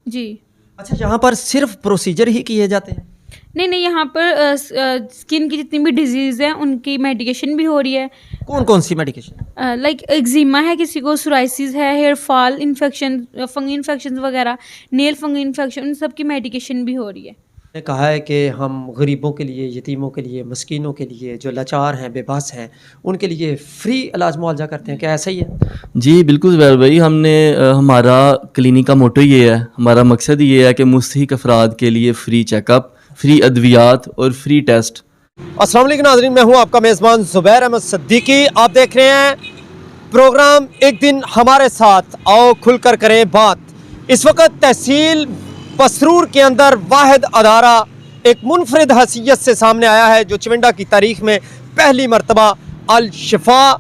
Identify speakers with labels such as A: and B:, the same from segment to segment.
A: जी।
B: अच्छा, यहाँ पर सिर्फ प्रोसीजर ही किए जाते हैं?
A: नहीं, नहीं, यहाँ पर स्किन की जितनी भी डिज़ीज़ हैं, उनकी मेडिकेशन भी हो रही है।
B: कौन कौन सी मेडिकेशन?
A: लाइक एक्जिमा है, किसी को सोराइसिस है, hair fall infection, fungi infection वगैरह, नेल फंगी इन्फेक्शन, उन सब की मेडिकेशन भी हो रही है।
B: ने कहा है कि हम गरीबों के लिए, यतीमों के लिए, मस्कीनों के लिए, जो लाचार हैं, बेबस हैं, उनके लिए फ्री इलाज मुआवजा करते हैं। क्या ऐसा ही है?
C: जी बिल्कुल ज़ुबैर भाई, हमने हमारा क्लिनिक का मोटो ये है, हमारा मकसद ये है कि मुस्तहिक अफराद के लिए फ़्री चेकअप, फ़्री अद्वियात और फ्री टेस्ट।
B: अस्सलाम वालेकुम नाज़रीन, मैं हूँ आपका मेज़बान ज़ुबैर अहमद सिद्दीकी। आप देख रहे हैं प्रोग्राम एक दिन हमारे साथ, आओ खुलकर करें बात। इस वक्त तहसील पसरूर के अंदर वाहिद अदारा एक मुनफरिद हैसियत से सामने आया है, जो चविंडा की तारीख में पहली मरतबा अल Shifa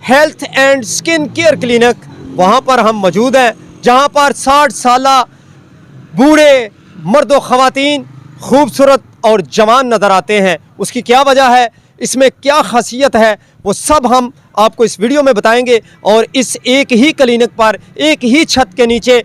B: health and skin care clinic, वहाँ पर हम मौजूद हैं, जहाँ पर 60 साला बूढ़े मर्द व ख़वातीन खूबसूरत और जवान नज़र आते हैं। उसकी क्या वजह है, इसमें क्या खासियत है, वो सब हम आपको इस वीडियो में बताएंगे। और इस एक ही क्लिनिक पर, एक ही छत के नीचे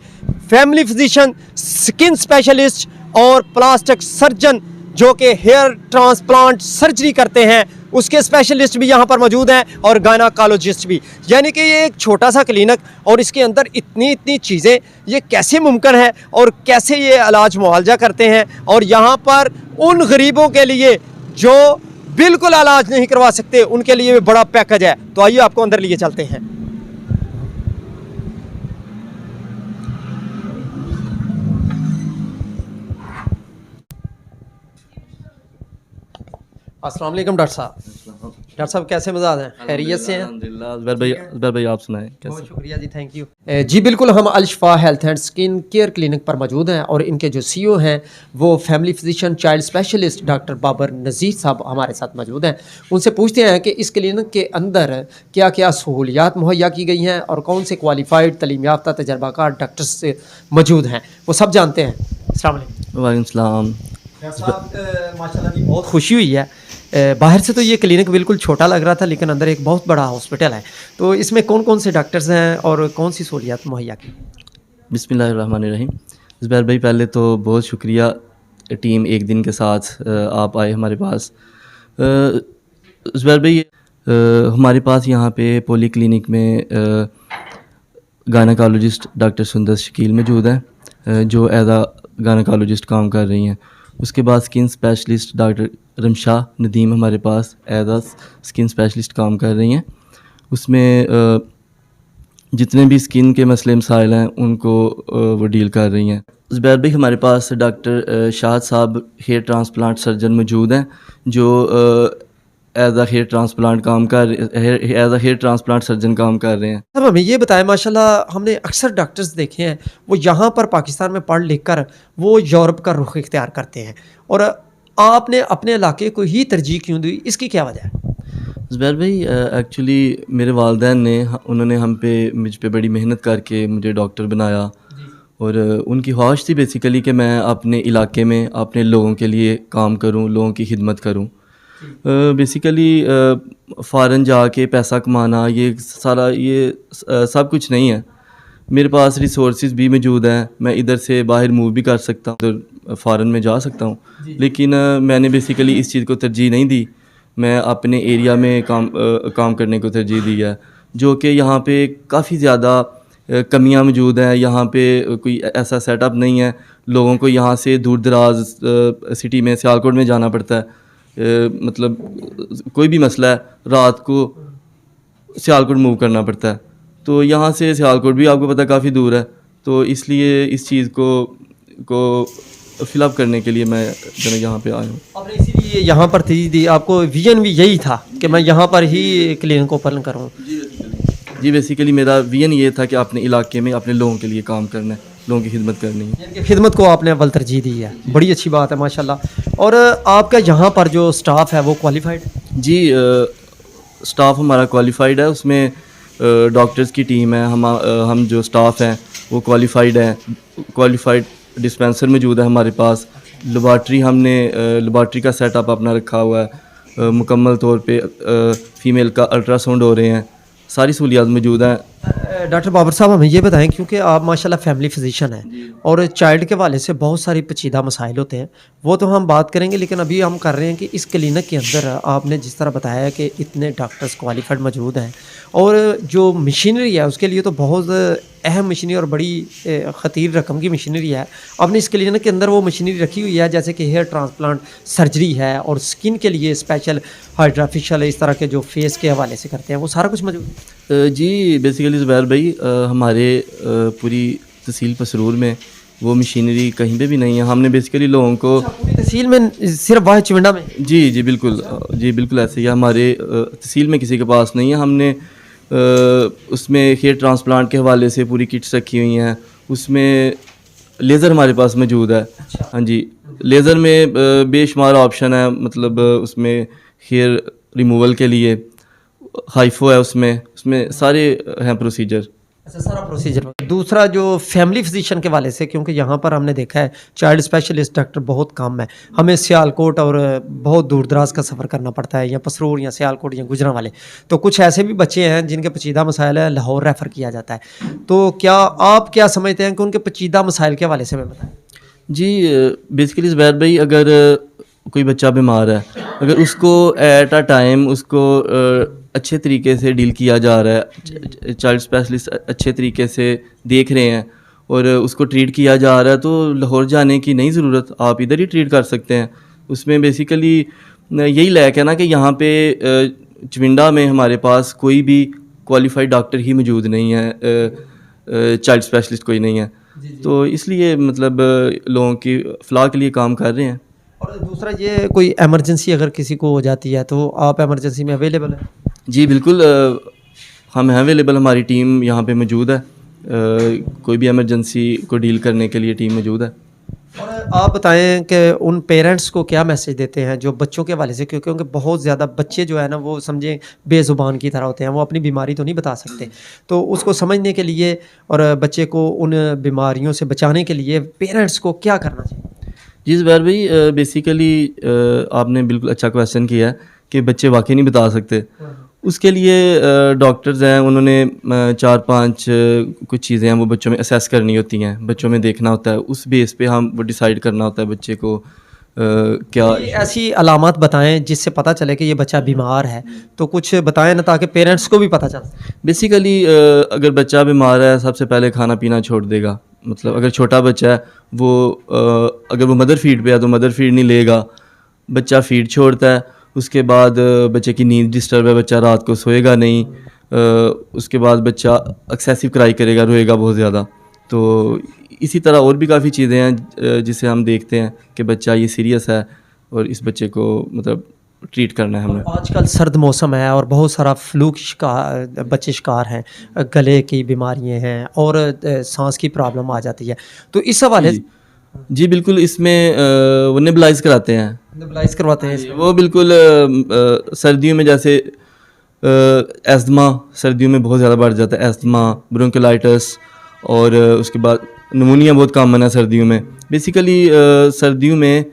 B: फैमिली फिजिशियन, स्किन स्पेशलिस्ट और प्लास्टिक सर्जन, जो कि हेयर ट्रांसप्लांट सर्जरी करते हैं, उसके स्पेशलिस्ट भी यहाँ पर मौजूद हैं, और गायनेकोलॉजिस्ट भी। यानी कि ये एक छोटा सा क्लिनिक, और इसके अंदर इतनी इतनी चीज़ें, ये कैसे मुमकिन है और कैसे ये इलाज मुआवजा करते हैं। और यहाँ पर उन गरीबों के लिए जो बिल्कुल इलाज नहीं करवा सकते, उनके लिए भी बड़ा पैकेज है। तो आइए आपको अंदर लिए चलते हैं। अस्सलाम वालेकुम डॉक्टर साहब। डॉक्टर साहब कैसे मिजाज हैं? खैरियत से हैं?
C: अल्हम्दुलिल्लाह। ज़ुबैर भाई आप सुनाएं कैसे?
B: बहुत शुक्रिया जी, थैंक यू जी। बिल्कुल, हम Al Shifa health and skin care clinic पर मौजूद हैं, और इनके जो सीईओ हैं वो family physician child specialist doctor Babar Nazir sahab हमारे साथ मौजूद हैं। उनसे पूछते हैं कि इस क्लिनिक के अंदर क्या क्या सहूलियात मुहैया की गई हैं, और कौन से क्वालिफाइड तलीम याफ्ता तजर्बाकार डॉक्टर्स से मौजूद हैं, वो सब जानते हैं। अस्सलाम वालेकुम।
C: वालेकुम सलाम।
B: डॉक्टर साहब, माशाल्लाह जी, बहुत खुशी हुई है। बाहर से तो ये क्लिनिक बिल्कुल छोटा लग रहा था, लेकिन अंदर एक बहुत बड़ा हॉस्पिटल है। तो इसमें कौन कौन से डॉक्टर्स हैं और कौन सी सहूलियात मुहैया की?
C: बिस्मिल्लाहिर्रहमानिर्रहीम। ज़ुबैर भाई, पहले तो बहुत शुक्रिया, टीम एक दिन के साथ आप आए हमारे पास। ज़ुबैर भाई, हमारे पास यहाँ पे पोली क्लिनिक में गायनेकोलॉजिस्ट डॉक्टर सुंदर शकील मौजूद हैं, जो एज आ गायनेकोलॉजिस्ट काम कर रही हैं। उसके बाद skin specialist doctor Ramsha Nadeem हमारे पास एज आ स्किन स्पेशलिस्ट काम कर रही हैं। उसमें जितने भी स्किन के मसले मसाइल हैं उनको वो डील कर रही हैं। ज़ुबैर भाई, हमारे पास डॉक्टर शाहद साहब हेयर ट्रांसप्लांट सर्जन मौजूद हैं, जो एज आ हेयर ट्रांसप्लांट सर्जन काम कर रहे हैं।
B: अब हमें ये बताएं, माशाल्लाह हमने अक्सर डॉक्टर्स देखे हैं वो यहाँ पर पाकिस्तान में पढ़ लिख कर वो यूरोप का रुख इख्तियार करते हैं, और आपने अपने इलाके को ही तरजीह क्यों दी, इसकी क्या वजह है?
C: ज़ुबैर भाई, एक्चुअली मेरे वालिदैन ने उन्होंने मुझ पे बड़ी मेहनत करके मुझे डॉक्टर बनाया, और उनकी ख्वाहिश थी बेसिकली कि मैं अपने इलाके में अपने लोगों के लिए काम करूं, लोगों की खिदमत करूं। बेसिकली फ़ॉरेन जाके पैसा कमाना, ये सारा सब कुछ नहीं है। मेरे पास रिसोर्सेज भी मौजूद हैं, मैं इधर से बाहर मूव भी कर सकता हूँ, उधर फ़ॉरेन में जा सकता हूँ, लेकिन मैंने बेसिकली इस चीज़ को तरजीह नहीं दी। मैं अपने एरिया में काम करने को तरजीह दी है, जो कि यहाँ पे काफ़ी ज़्यादा कमियाँ मौजूद हैं। यहाँ पे कोई ऐसा सेटअप नहीं है, लोगों को यहाँ से दूर दराज सिटी में सियालकोट में जाना पड़ता है। मतलब कोई भी मसला है, रात को सियालकोट मूव करना पड़ता है, तो यहाँ से सियालकोट भी आपको पता काफ़ी दूर है। तो इसलिए इस चीज़ को फिलअप करने के लिए मैं यहाँ पे आया हूँ।
B: आपने इसीलिए यहाँ पर तरजीह दी, आपको विजन भी यही था कि मैं यहाँ पर ही क्लिनिक ओपन करूँ?
C: जी, बेसिकली मेरा विजन ये था कि अपने इलाके में अपने लोगों के लिए काम करना है, लोगों की खिदमत करनी है।
B: खिदमत को आपने अव्वल तरजीह दी है, बड़ी अच्छी बात है माशाल्लाह। और आपका यहाँ पर जो स्टाफ है वो क्वालिफाइड?
C: जी, स्टाफ हमारा क्वालिफाइड है, उसमें डॉक्टर्स की टीम है, हम जो स्टाफ हैं वो क्वालिफाइड हैं। क्वालिफाइड डिस्पेंसर मौजूद है हमारे पास। लेबॉर्ट्री का सेटअप अपना रखा हुआ है, मुकम्मल तौर पे फ़ीमेल का अल्ट्रासाउंड हो रहे हैं, सारी सहूलियात मौजूद हैं।
B: डॉक्टर बाबर साहब हमें ये बताएं, क्योंकि आप माशाल्लाह फैमिली फिजिशियन हैं और चाइल्ड के हवाले से बहुत सारी पेचीदा मसाइल होते हैं, वो तो हम बात करेंगे, लेकिन अभी हम कर रहे हैं कि इस क्लिनिक के अंदर आपने जिस तरह बताया है कि इतने डॉक्टर्स क्वालिफाइड मौजूद हैं और जो मशीनरी है उसके लिए तो बहुत अहम मशीनरी और बड़ी ख़तीर रकम की मशीनरी है। आपने इस क्लिनिक के अंदर वो मशीनरी रखी हुई है, जैसे कि हेयर ट्रांसप्लांट सर्जरी है और स्किन के लिए स्पेशल हाइड्राफेशियल, इस तरह के जो फेस के हवाले से करते हैं, वो सारा कुछ मौजूद है?
C: जी बेसिकली ज़ुबैर भाई हमारे पूरी तहसील पसरूर में वो मशीनरी कहीं पे भी नहीं है। हमने बेसिकली लोगों को
B: पूरी तहसील में सिर्फ वाह चिवंडा में?
C: जी बिल्कुल ऐसे ही है। हमारे तहसील में किसी के पास नहीं है। हमने उसमें हेयर ट्रांसप्लांट के हवाले से पूरी किट्स रखी हुई हैं। उसमें लेज़र हमारे पास मौजूद है। हाँ जी, लेज़र में बेशुमार ऑप्शन है, मतलब उसमें हेयर रिमूवल के लिए हाइफो है, उसमें सारे हैं प्रोसीजर।
B: अच्छा, सारा प्रोसीजर। दूसरा जो फैमिली फिजिशियन के वाले से, क्योंकि यहाँ पर हमने देखा है चाइल्ड स्पेशलिस्ट डॉक्टर बहुत कम है, हमें सियालकोट और बहुत दूर दराज का सफ़र करना पड़ता है, या पसरूर या सियालकोट या गुजरांवाले, तो कुछ ऐसे भी बच्चे हैं जिनके पेचीदा मसाइल है, लाहौर रेफ़र किया जाता है। तो क्या आप क्या समझते हैं कि उनके पेचीदा मसाइल के हवाले से हमें बताएं?
C: जी बेसिकली ज़ुबैर भाई, अगर कोई बच्चा बीमार है, अगर उसको एट अ टाइम उसको अच्छे तरीके से डील किया जा रहा है, चाइल्ड स्पेशलिस्ट अच्छे तरीके से देख रहे हैं और उसको ट्रीट किया जा रहा है, तो लाहौर जाने की नहीं ज़रूरत, आप इधर ही ट्रीट कर सकते हैं। उसमें बेसिकली यही लैक है ना कि यहाँ पे चविंडा में हमारे पास कोई भी क्वालिफाइड डॉक्टर ही मौजूद नहीं है, चाइल्ड स्पेशलिस्ट कोई नहीं है, तो इसलिए मतलब लोगों की फ़लाह के लिए काम कर रहे हैं।
B: और दूसरा ये, कोई एमरजेंसी अगर किसी को हो जाती है तो आप एमरजेंसी में अवेलेबल हैं?
C: जी बिल्कुल, हम हैं अवेलेबल, हमारी टीम यहाँ पे मौजूद है, कोई भी इमरजेंसी को डील करने के लिए टीम मौजूद है।
B: और आप बताएं कि उन पेरेंट्स को क्या मैसेज देते हैं जो बच्चों के हवाले से, क्योंकि बहुत ज़्यादा बच्चे जो है ना वो समझें बेज़ुबान की तरह होते हैं, वो अपनी बीमारी तो नहीं बता सकते, तो उसको समझने के लिए और बच्चे को उन बीमारियों से बचाने के लिए पेरेंट्स को क्या करना चाहिए?
C: जी ज़ुबैर भाई, बेसिकली आपने बिल्कुल अच्छा क्वेश्चन किया है कि बच्चे वाकई नहीं बता सकते। उसके लिए डॉक्टर्स हैं, उन्होंने 4-5 कुछ चीज़ें हैं वो बच्चों में असेस करनी होती हैं, बच्चों में देखना होता है, उस बेस पे हम वो डिसाइड करना होता है बच्चे को क्या
B: ऐसी अलामत बताएं जिससे पता चले कि ये बच्चा बीमार है, तो कुछ बताएं ना, ताकि पेरेंट्स को भी पता चले।
C: बेसिकली अगर बच्चा बीमार है, सबसे पहले खाना पीना छोड़ देगा, मतलब अगर छोटा बच्चा है वो अगर वो मदर फीड पे है तो मदर फीड नहीं लेगा, बच्चा फीड छोड़ता है, उसके बाद बच्चे की नींद डिस्टर्ब है, बच्चा रात को सोएगा नहीं, उसके बाद बच्चा एक्सेसिव क्राई करेगा, रोएगा बहुत ज़्यादा। तो इसी तरह और भी काफ़ी चीज़ें हैं जिसे हम देखते हैं कि बच्चा ये सीरियस है और इस बच्चे को मतलब ट्रीट करना है हमें।
B: आजकल सर्द मौसम है और बहुत सारा फ्लू की शिकार बच्चे शिकार हैं, गले की बीमारियां हैं और सांस की प्रॉब्लम आ जाती है, तो इस हवाले से
C: जी बिल्कुल, इसमें वो नेबुलाइज कराते हैं,
B: नेबुलाइज करवाते हैं
C: वो बिल्कुल सर्दियों में जैसे एस्थमा सर्दियों में बहुत ज़्यादा बढ़ जाता है, एस्थमा, ब्रोंकोलाइटिस, और उसके बाद नमूनिया बहुत कॉमन है सर्दियों में। बेसिकली सर्दियों में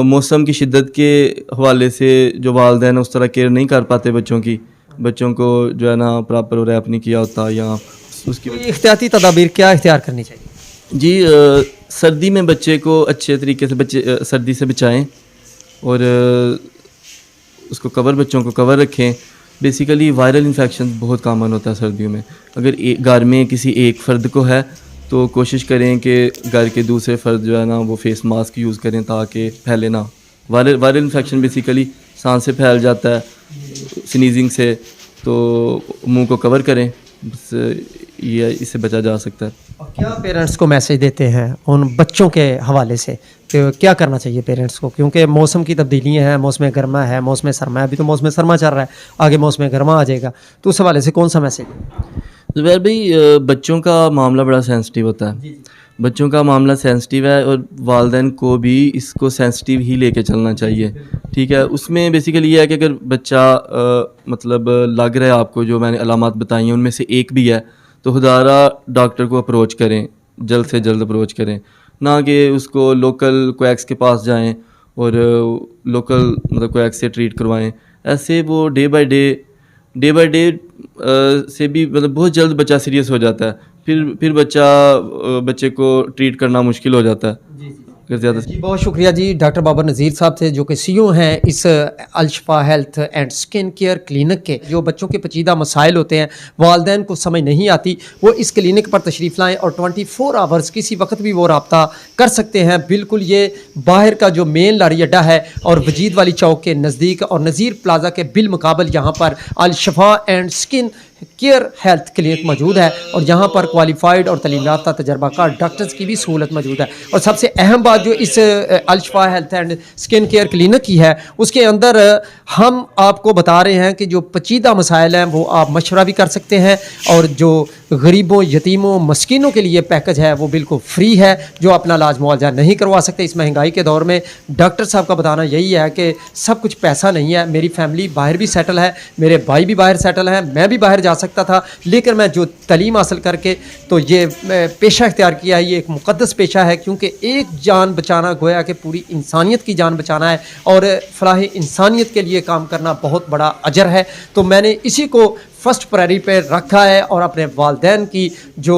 C: मौसम की शिद्दत के हवाले से जो वालिदैन उस तरह केयर नहीं कर पाते बच्चों को जो है ना प्रॉपर रैप नहीं किया होता, या उसकी
B: एहतियाती तदाबीर क्या इख्तियार करनी चाहिए?
C: जी सर्दी में बच्चे को अच्छे तरीके से सर्दी से बचाएं और उसको बच्चों को कवर रखें। बेसिकली वायरल इन्फेक्शन बहुत कॉमन होता है सर्दियों में। अगर घर में किसी एक फ़र्द को है तो कोशिश करें कि घर के दूसरे फ़र्द जो है ना वो फेस मास्क यूज़ करें ताकि फैले ना। वायरल इन्फेक्शन बेसिकली सांस से फैल जाता है, स्नीजिंग से, तो मुंह को कवर करें, बस ये इससे बचा जा सकता है।
B: और क्या पेरेंट्स को मैसेज देते हैं उन बच्चों के हवाले से कि क्या करना चाहिए पेरेंट्स को, क्योंकि मौसम की तब्दीलियाँ हैं, मौसम गर्मा है, मौसम सरमा है, अभी तो मौसम सरमा चल रहा है, आगे मौसम गर्मा आ जाएगा, तो उस हवाले से कौन सा मैसेज?
C: ज़ुबैर भाई, बच्चों का मामला बड़ा सेंसिटिव होता है, बच्चों का मामला सेंसिटिव है और वालिदैन को भी इसको सेंसिटिव ही लेके चलना चाहिए, ठीक है। उसमें बेसिकली ये है कि अगर बच्चा मतलब लग रहा है आपको जो मैंने अलामात बताई हैं उनमें से एक भी है तो खुदारा डॉक्टर को अप्रोच करें, जल्द से जल्द अप्रोच करें, ना कि उसको लोकल क्वैक्स के पास जाएं और लोकल मतलब क्वैक्स से ट्रीट करवाएं। ऐसे वो day by day day by day से भी मतलब बहुत जल्द बच्चा सीरियस हो जाता है, फिर बच्चे को ट्रीट करना मुश्किल हो जाता है अगर ज़्यादा।
B: जी बहुत शुक्रिया जी, डॉक्टर बाबर नज़ीर साहब थे जो कि CEO हैं इस Al Shifa health and skin care clinic के। जो बच्चों के पेचीदा मसाइल होते हैं, वालिदैन को समझ नहीं आती, वो इस क्लिनिक पर तशरीफ़ लाएँ और 24 आवर्स किसी वक्त भी वो रब्ता कर सकते हैं। बिल्कुल ये बाहर का जो मेन लारी अड्डा है और वजीद वाली चौक के नज़दीक और नज़ीर प्लाजा के बिलमुकाबल यहाँ पर Al Shifa and skin care health clinic मौजूद है और यहाँ पर क्वालिफाइड और तलीम याफ्ता तजर्बाकार डॉक्टर्स की भी सहूलत मौजूद है। और सबसे अहम बात जो इस Al Shifa health and skin care clinic की है, उसके अंदर हम आपको बता रहे हैं कि जो पेचीदा मसाइल हैं वो आप मशवरा भी कर सकते हैं और जो गरीबों, यतीमों, मस्कीनों के लिए पैकेज है वो बिल्कुल फ्री है। जो अपना इलाज मुआवजा नहीं करवा सकते इस महंगाई के दौर में, डॉक्टर साहब का बताना यही है कि सब कुछ पैसा नहीं है। मेरी फैमिली बाहर भी सेटल है, मेरे भाई भी बाहर सेटल हैं, मैं भी बाहर जा सकता था, लेकिन मैं जो तालीम हासिल करके तो ये पेशा इख्तियार किया है, ये एक मुक़द्दस पेशा है क्योंकि एक जान बचाना गोया कि पूरी इंसानियत की जान बचाना है और फलाह इंसानियत के लिए काम करना बहुत बड़ा अजर है। तो मैंने इसी को फर्स्ट प्रायोरिटी पे रखा है और अपने वालिदैन की जो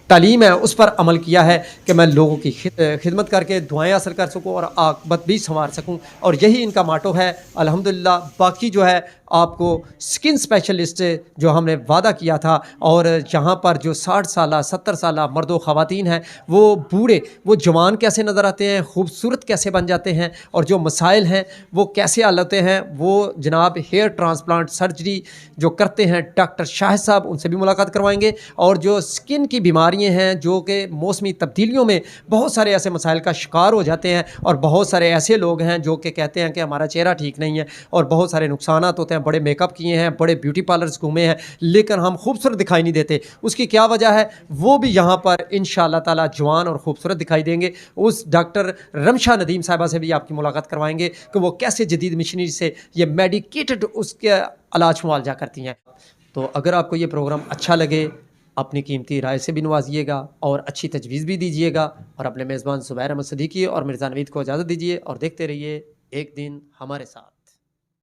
B: तालीम है उस पर अमल किया है कि मैं लोगों की खिदमत करके दुआएं हासिल कर सकूं और आक़िबत भी संवार सकूं, और यही इनका माटो है अल्हम्दुलिल्लाह। बाकी जो है आपको स्किन स्पेशलिस्ट जो हमने वादा किया था, और यहाँ पर जो 60 साल 70 साल मर्द ख़वातीन हैं वो बूढ़े वो जवान कैसे नज़र आते हैं, खूबसूरत कैसे बन जाते हैं, और जो मसाइल हैं वो कैसे हल होते हैं, वो जनाब हेयर ट्रांसप्लांट सर्जरी जो करते हैं डॉक्टर शाहिद साहब, उनसे भी मुलाकात करवाएंगे। और जो स्किन की बीमारियाँ हैं जो कि मौसमी तब्दीलियों में बहुत सारे ऐसे मसाइल का शिकार हो जाते हैं, और बहुत सारे ऐसे लोग हैं जो कि कहते हैं कि हमारा चेहरा ठीक नहीं है और बहुत सारे नुकसानात होते हैं, बड़े मेकअप किए हैं, बड़े ब्यूटी पार्लर्स घूमे हैं, लेकिन हम खूबसूरत दिखाई नहीं देते। उसकी क्या वजह है, वो भी यहाँ पर इंशाअल्लाह ताला जवान और खूबसूरत दिखाई देंगे। उस डॉक्टर रमशा नदीम साहिबा से भी आपकी मुलाकात करवाएंगे कि वो कैसे जदीद मशीनरी से ये मेडिकेटेड उसके इलाज मुआवजा करती हैं। तो अगर आपको ये प्रोग्राम अच्छा लगे, अपनी कीमती राय से भी नवाजिएगा और अच्छी तजवीज़ भी दीजिएगा, और अपने मेज़बान ज़ुबैर अहमद सिद्दीकी और मिर्ज़ा नवीद को इजाज़त दीजिए और देखते रहिए एक दिन हमारे साथ।